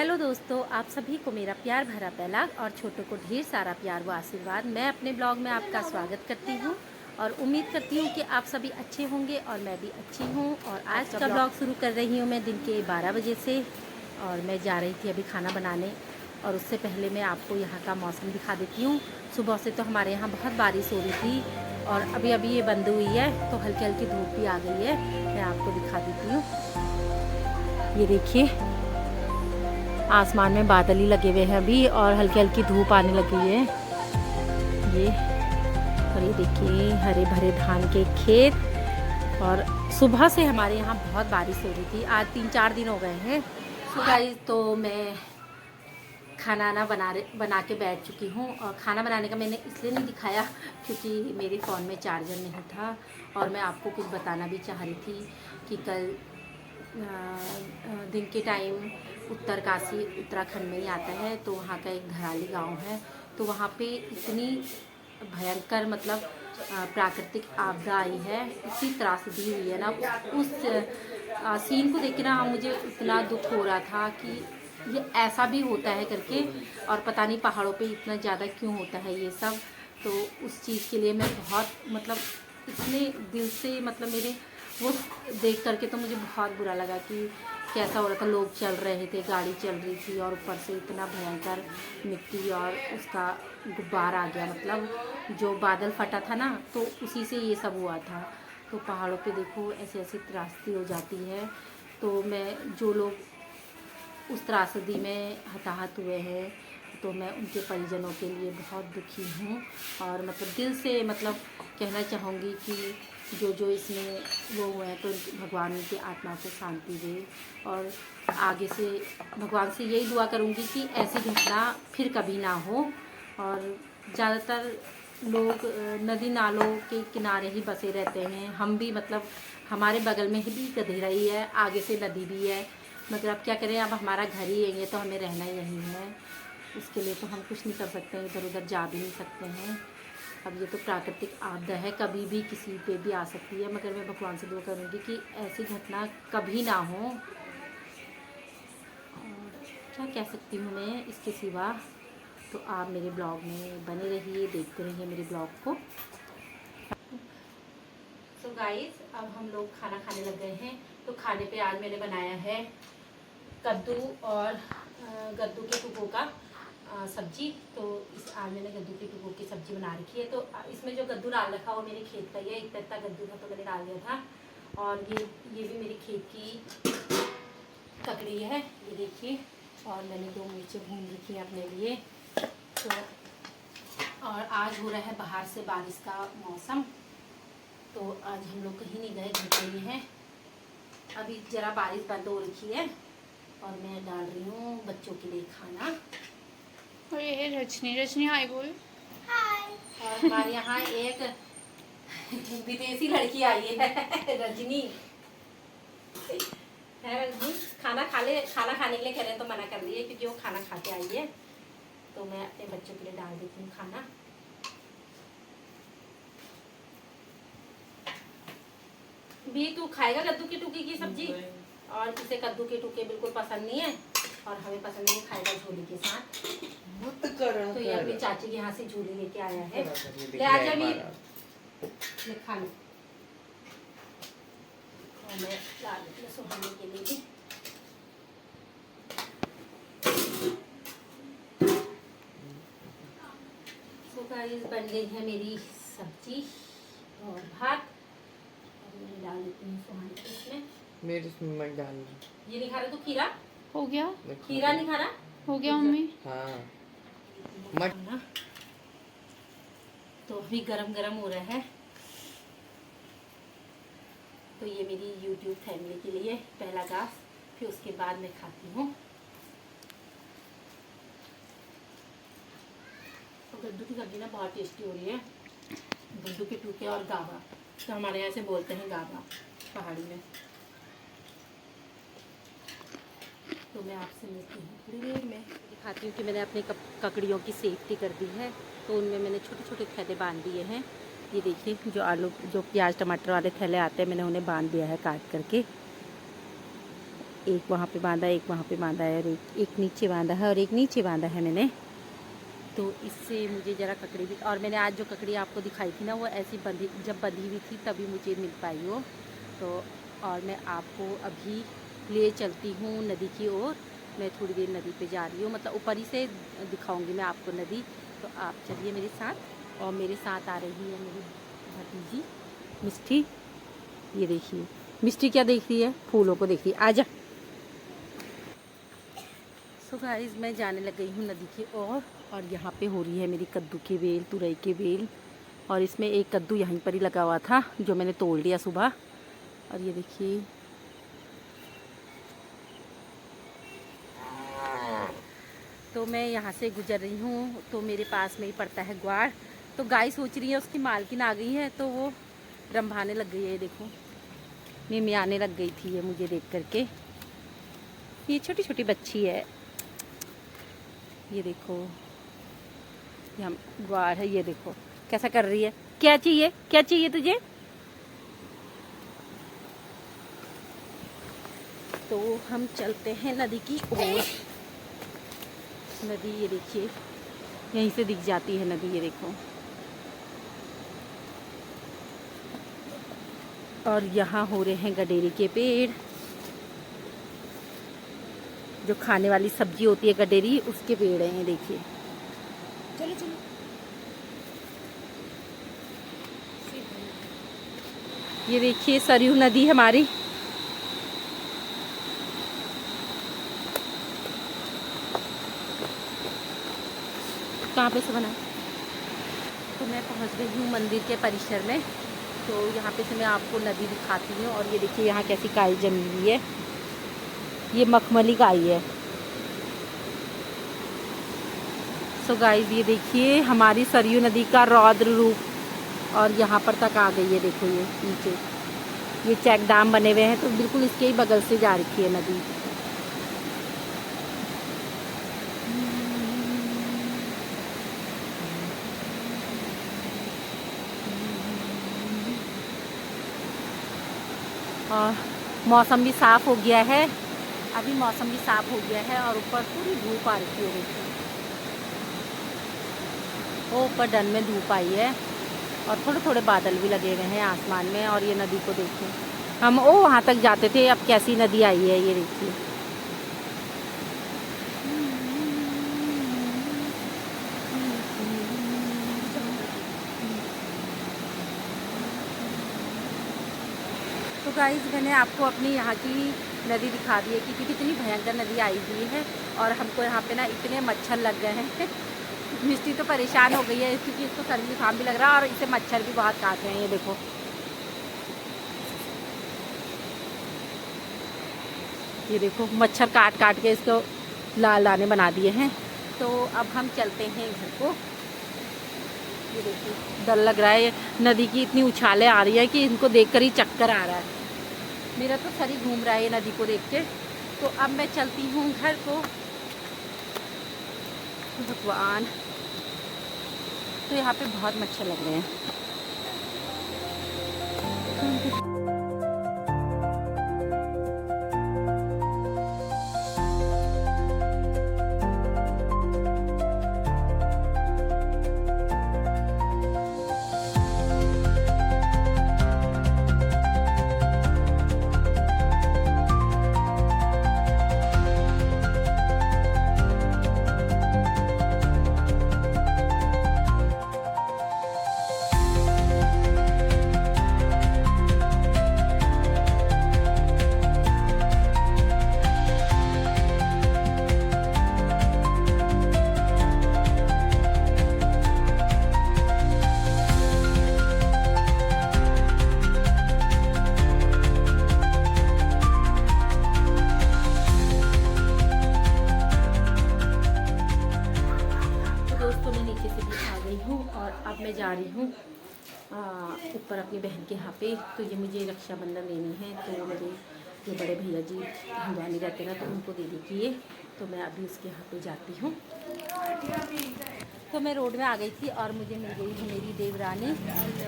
Hello दोस्तों, आप सभी को मेरा प्यार भरा पहला और छोटों को ढेर सारा प्यार व आशीर्वाद। मैं अपने ब्लॉग में आपका स्वागत करती हूँ और उम्मीद करती हूँ कि आप सभी अच्छे होंगे और मैं भी अच्छी हूँ। और आज का ब्लॉग शुरू कर रही हूँ मैं दिन के 12 बजे से। और मैं जा रही थी अभी खाना बनाने, और उससे पहले मैं आपको यहाँ का मौसम दिखा देती हूँ। सुबह से तो हमारे यहाँ बहुत बारिश हो रही थी और अभी अभी ये बंद हुई है, तो हल्की हल्की धूप भी आ गई है। मैं आपको दिखा देती हूँ, ये देखिए आसमान में बादल ही लगे हुए हैं अभी और हल्की हल्की धूप आने लगी है। ये और ये देखिए हरे भरे धान के खेत। और सुबह से हमारे यहाँ बहुत बारिश हो रही थी, आज 3-4 दिन हो गए हैं। सो गाइस, तो मैं खाना बना के बैठ चुकी हूँ। और खाना बनाने का मैंने इसलिए नहीं दिखाया क्योंकि मेरे फ़ोन में चार्जर नहीं था। और मैं आपको कुछ बताना भी चाह रही थी कि कल दिन के टाइम उत्तरकाशी उत्तराखंड में ही आता है, तो वहाँ का एक घराली गांव है। तो वहाँ पे इतनी भयंकर मतलब प्राकृतिक आपदा आई है, इतनी त्रासदी हुई है ना। उस सीन को देख के ना मुझे इतना दुख हो रहा था कि ये ऐसा भी होता है करके, और पता नहीं पहाड़ों पे इतना ज़्यादा क्यों होता है ये सब। तो उस चीज़ के लिए मैं बहुत मतलब इतने दिल से मतलब मेरे वो देख करके तो मुझे बहुत बुरा लगा कि कैसा हो रहा था। लोग चल रहे थे, गाड़ी चल रही थी और ऊपर से इतना भयंकर मिट्टी और उसका गुब्बार आ गया, मतलब जो बादल फटा था ना, तो उसी से ये सब हुआ था। तो पहाड़ों पे देखो ऐसे ऐसी त्रासदी हो जाती है। तो मैं जो लोग उस त्रासदी में हताहत हुए हैं, तो मैं उनके परिजनों के लिए बहुत दुखी हूँ। और मतलब दिल से मतलब कहना चाहूँगी कि जो जो इसमें वो हुए हैं, तो भगवान उनकी आत्मा को शांति दे। और आगे से भगवान से यही दुआ करूँगी कि ऐसी घटना फिर कभी ना हो। और ज़्यादातर लोग नदी नालों के किनारे ही बसे रहते हैं। हम भी मतलब हमारे बगल में ही भी गधेरा ही है, आगे से नदी भी है, मगर अब क्या करें, अब हमारा घर ही है ये, तो हमें रहना ही यहीं है। उसके लिए तो हम कुछ नहीं कर सकते हैं, इधर उधर जा भी नहीं सकते हैं। अब ये तो प्राकृतिक आपदा है, कभी भी किसी पे भी आ सकती है, मगर मैं भगवान से दुआ करूँगी कि ऐसी घटना कभी ना हो। और क्या कह सकती हूँ मैं इसके सिवा। तो आप मेरे ब्लॉग में बने रहिए, देखते रहिए मेरे ब्लॉग को। सो गाइस, अब हम लोग खाना खाने लग गए हैं। तो खाने पे आज मैंने बनाया है कद्दू और कद्दू के टुकड़ों का सब्जी। तो आज मैंने कद्दू के टुकड़ों की सब्जी बना रखी है। तो इसमें जो कद्दू डाल रखा वो मेरे खेत का ही है, इतना कद्दू था तो मैंने डाल दिया था। और ये भी मेरी खेत की ककड़ी है, ये देखिए। और मैंने 2 मिर्चें भून रखी हैं अपने लिए। तो और आज हो रहा है बाहर से बारिश का मौसम, तो आज हम लोग कहीं नहीं गए, घर पे ही हैं। अभी ज़रा बारिश बंद हो रखी है और मैं डाल रही हूँ बच्चों के लिए खाना। और ये है रजनी। रजनी हाय बोल। हाय। और हमारे यहाँ एक विदेशी लड़की आई है रजनी है। रजनी खाना खाने के लिए कह रहे हैं, तो मना कर दिए क्योंकि वो खाना खा के आई है। तो मैं अपने बच्चों के लिए डाल देती हूँ खाना। भी तू खाएगा कद्दू की टुकी की सब्जी? और इसे कद्दू के टुके बिल्कुल पसंद नहीं है और हमें पसंद नहीं, खाएगा झोली के साथ। तो ये अपनी चाची के यहाँ से झोली लेके आया है। ले आजा भी, ले खा लो। और मैं डाल देती हूँ सुहाने के लिए भी। तो गाइस, बन गई है मेरी सब्जी और भात। मैं डाल देती हूँ सुहाने के इसमें। मेरे इसमें मत डाल। ये नहीं खा रहा तू खीरा? हो गया? खीरा नहीं खा रहा? हो गया मम्मी? हाँ मत। तो अभी गरम गरम हो रहा है। तो ये मेरी YouTube फैमिली के लिए पहला घास, फिर उसके बाद मैं खाती हूँ। तो कद्दू की सब्जी ना बहुत टेस्टी हो रही है। कद्दू के टूके और गावा, तो हमारे यहाँ से बोलते हैं गावा पहाड़ी में। तो मैं आपसे मिलती हूँ थोड़ी देर में। दिखाती हूँ कि मैंने अपनी ककड़ियों की सेफ्टी कर दी है। तो उनमें मैंने छोटे छोटे थैले बांध दिए हैं। ये देखिए, जो आलू जो प्याज टमाटर वाले थैले आते हैं, मैंने उन्हें बांध दिया है काट करके। एक वहाँ पे बांधा, एक वहाँ पे बांधा है, और एक नीचे बांधा है, और एक नीचे बांधा है मैंने। तो इससे मुझे ज़रा ककड़ी भी, और मैंने आज जो ककड़ी आपको दिखाई थी ना, वो ऐसी बंधी, जब बंधी हुई थी तभी मुझे मिल पाई वो। तो और मैं आपको अभी ले चलती हूँ नदी की ओर। मैं थोड़ी देर नदी पे जा रही हूँ, मतलब ऊपर ही से दिखाऊंगी मैं आपको नदी। तो आप चलिए मेरे साथ, और मेरे साथ आ रही है मेरी भतीजी मिष्टी। ये देखिए मिष्टी क्या देख रही है, फूलों को देख रही है। आजा। सो गाइस मैं जाने लग गई हूँ नदी की ओर, और यहाँ पे हो रही है मेरी कद्दू की बेल, तुरई की बेल। और इसमें एक कद्दू यहीं पर ही लगा हुआ था जो मैंने तोड़ लिया सुबह। और ये देखिए तो मैं यहाँ से गुजर रही हूँ, तो मेरे पास में ही पड़ता है ग्वार। तो गाय सोच रही है उसकी मालकिन आ गई है, तो वो रंभाने लग गई है। ये देखो मिमियाने लग गई थी ये मुझे देख करके। ये छोटी छोटी बच्ची है, ये देखो यहाँ ग्वार है। ये देखो कैसा कर रही है। क्या चाहिए, क्या चाहिए तुझे? तो हम चलते हैं नदी की ओर। नदी ये देखिए यहीं से दिख जाती है नदी, ये देखो। और यहाँ हो रहे हैं गडेरी के पेड़, जो खाने वाली सब्जी होती है गडेरी, उसके पेड़ हैं। ये देखिए। चलो चलो। ये देखिए सरयू नदी हमारी। कहाँ पे से बना? तो मैं पहुँच गई हूँ मंदिर के परिसर में। तो यहाँ पे से मैं आपको नदी दिखाती हूँ। और ये देखिए यहाँ कैसी काई जमी हुई है, ये मखमली काई है। सो गाइस ये देखिए हमारी सरयू नदी का रौद्र रूप, और यहाँ पर तक आ गई है। देखो ये नीचे ये चेक डैम बने हुए हैं, तो बिल्कुल इसके ही बगल से जा रखी है नदी। और मौसम भी साफ़ हो गया है, अभी मौसम भी साफ़ हो गया है, और ऊपर पूरी धूप आ रही है। वो ऊपर डन में धूप आई है, और थोड़े थोड़े बादल भी लगे हुए हैं आसमान में। और ये नदी को देखिए, हम वहाँ तक जाते थे, अब कैसी नदी आई है ये देखिए। तो गाइस मैंने आपको अपनी यहाँ की नदी दिखा दी है कि कितनी भयंकर नदी आई हुई है। और हमको यहाँ पे ना इतने मच्छर लग गए हैं। मिष्टी तो परेशान हो गई है क्योंकि इसको सर्दी जुकाम भी लग रहा है, और इसे मच्छर भी बहुत काट रहे हैं। ये देखो ये देखो मच्छर काट काट के इसको लाल दाने बना दिए हैं। तो अब हम चलते हैं घर को। ये देखिए डर लग रहा है, नदी की इतनी उछालें आ रही है कि इनको देखकर ही चक्कर आ रहा है। मेरा तो सर ही घूम रहा है ये नदी को देख के। तो अब मैं चलती हूँ घर को। भगवान, तो यहाँ पे बहुत मच्छर लग रहे हैं। मैं जा रही हूँ ऊपर अपनी बहन के यहाँ पे। तो ये मुझे रक्षाबंधन देनी है, तो मेरे जो बड़े भैया जी हंगानी रहते ना, तो उनको दे दी ये। तो मैं अभी उसके यहाँ पे जाती हूँ। तो मैं रोड में आ गई थी, और मुझे मिल गई है मेरी देवरानी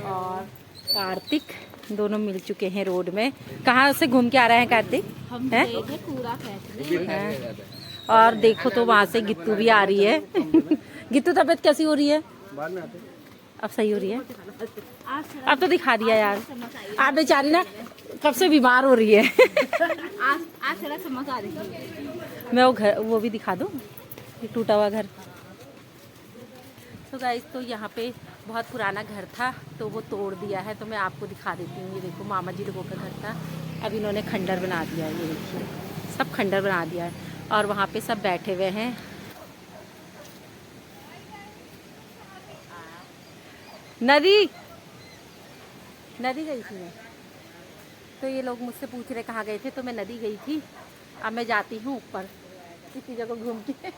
और कार्तिक। दोनों मिल चुके हैं रोड में। कहाँ से घूम के आ रहे हैं कार्तिक? हम हैं? गए थे कूड़ा फेंकने। हाँ। और देखो तो वहाँ से गित्तू भी आ रही है। गित्तू तबीयत कैसी हो रही है? अब सही हो रही है? अब तो दिखा दिया यार। आप बेचारी ना कब से बीमार हो रही है। आज थोड़ा समझ आ रही है। मैं वो घर वो भी दिखा दूँ, ये टूटा हुआ घर। तो गाइस, तो यहाँ पे बहुत पुराना घर था तो वो तोड़ दिया है, तो मैं आपको दिखा देती हूँ। ये देखो मामा जी लोगों का घर था, अब इन्होंने खंडर बना दिया है। ये देखिए सब खंडर बना दिया है और वहाँ पे सब बैठे हुए हैं। नदी गई थी मैं, तो ये लोग मुझसे पूछ रहे कहाँ गए थे, तो मैं नदी गई थी। अब मैं जाती हूँ ऊपर किसी जगह घूम के।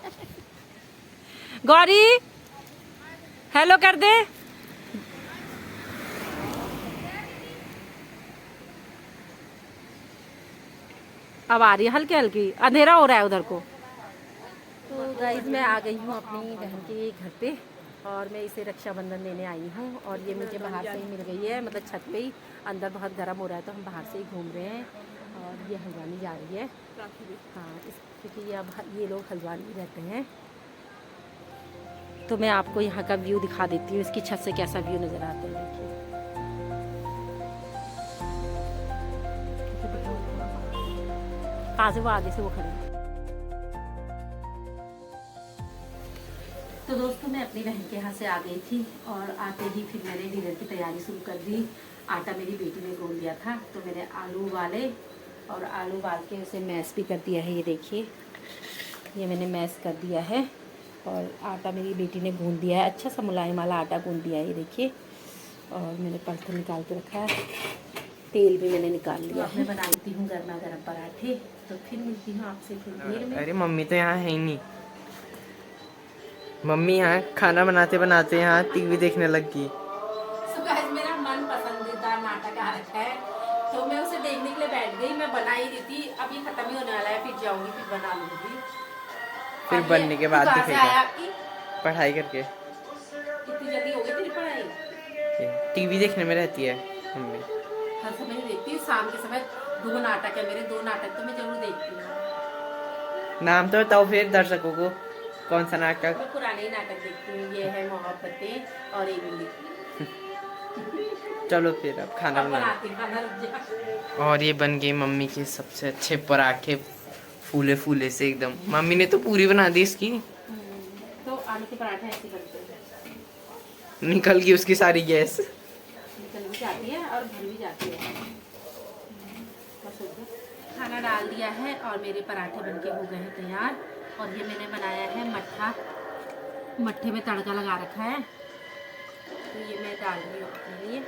गौरी हेलो कर दे। अब आ रही है हल्की हल्की, अंधेरा हो रहा है उधर को। तो गाइस मैं आ गई हूँ अपनी बहन के घर पे और मैं इसे रक्षाबंधन देने आई हूँ। और ये मुझे बाहर से ही मिल गई है, मतलब छत पे ही। अंदर बहुत गर्म हो रहा है तो हम बाहर से ही घूम रहे हैं। और ये हल्द्वानी जा रही है। हाँ, क्योंकि अब ये लोग हल्द्वानी रहते हैं। तो मैं आपको यहाँ का व्यू दिखा देती हूँ, इसकी छत से कैसा व्यू नज़र आता है। देखिए कहाँ से वो आगे से वो खड़े। तो दोस्तों मैं अपनी बहन के यहाँ से आ गई थी और आते ही फिर मैंने डिनर की तैयारी शुरू कर दी। आटा मेरी बेटी ने गूंद दिया था तो मैंने आलू उबाले और आलू उबाल के उसे मैश भी कर दिया है। ये देखिए ये मैंने मैश कर दिया है और आटा मेरी बेटी ने गूंद दिया है। अच्छा सा मुलायम वाला आटा गूंद दिया है। ये देखिए, और मैंने पलथन निकाल के रखा है, तेल भी मैंने निकाल लिया। मैं बनाती हूँ गर्मा गर्म पराठे। तो फिर मिलती हूँ आपसे फिर देर में। अरे मम्मी तो यहाँ है ही नहीं। मम्मी यहाँ खाना बनाते बनाते यहाँ टीवी देखने लग गई। मेरा मन पसंदीदा नाटक आ रखा है तो मैं उसे देखने के लिए बैठ गई। मैं बना ही रही थी, अब ये खत्म ही होने वाला है, फिर जाऊंगी फिर बना लूंगी। फिर बनने के बाद दिखेगा। आपकी पढ़ाई करके इतनी जल्दी हो गई तेरी पढ़ाई? टीवी देखने में रहती है मम्मी। हर समय नहीं देखती, शाम के समय 2 नाटक है मेरे, 2 नाटक तो मैं जरूर देखती हूँ। नाम तो बताओ फिर दर्शकों को, कौन सा नाटक? मैं पुराने ही नाटक देखती हूँ। ये है मोहब्बतें और इमली। चलो फिर अब खाना बना। और ये बन गए मम्मी के सबसे अच्छे पराठे, फूले फूले से एकदम। मम्मी ने तो पूरी बना दी इसकी। तो आलू के पराठे ऐसे बनते हैं। निकल गई उसकी सारी गैस। निकल भी जाती है और भर भी जाती है। खाना डाल दिया है और मेरे पराठे बनके हो गए हैं तैयार। और ये मैंने बनाया है मट्ठा, मट्ठे में तड़का लगा रखा है। तो ये मैं डाल रही हूँ अपने लिए।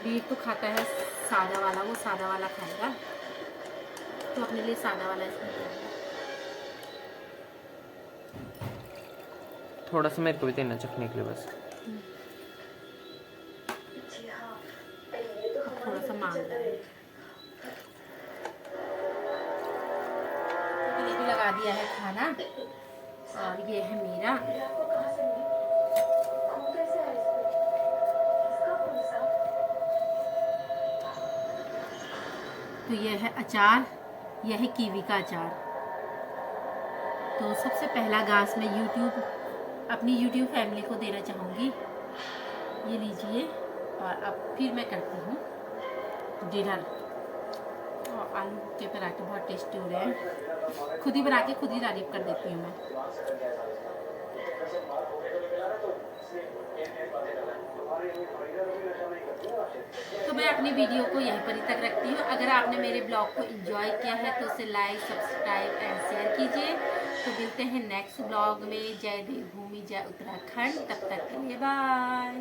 बीट तो खाता है सादा वाला, वो सादा वाला खाएगा तो अपने लिए सादा वाला इसमें डालूंगा। थोड़ा सा मेरे को भी देना चखने के लिए बस। थोड़ा सा मांग रहा है। तो ये भी लगा दिया है खाना और ये है मेरा। तो ये है अचार, यह है कीवी का अचार। तो सबसे पहला घास मैं अपनी यूट्यूब फैमिली को देना चाहूँगी। ये लीजिए। और अब फिर मैं करती हूँ डिनर। और आलू के पराठे बहुत टेस्टी हो रहे हैं, खुद ही बना के खुद ही तारीफ कर देती हूँ मैं। तो मैं अपनी वीडियो को यहीं पर ही तक रखती हूँ। अगर आपने मेरे ब्लॉग को एंजॉय किया है तो उसे लाइक, सब्सक्राइब एंड शेयर कीजिए। तो मिलते हैं नेक्स्ट ब्लॉग में। जय देवभूमि, जय उत्तराखंड। तब तक के लिए बाय।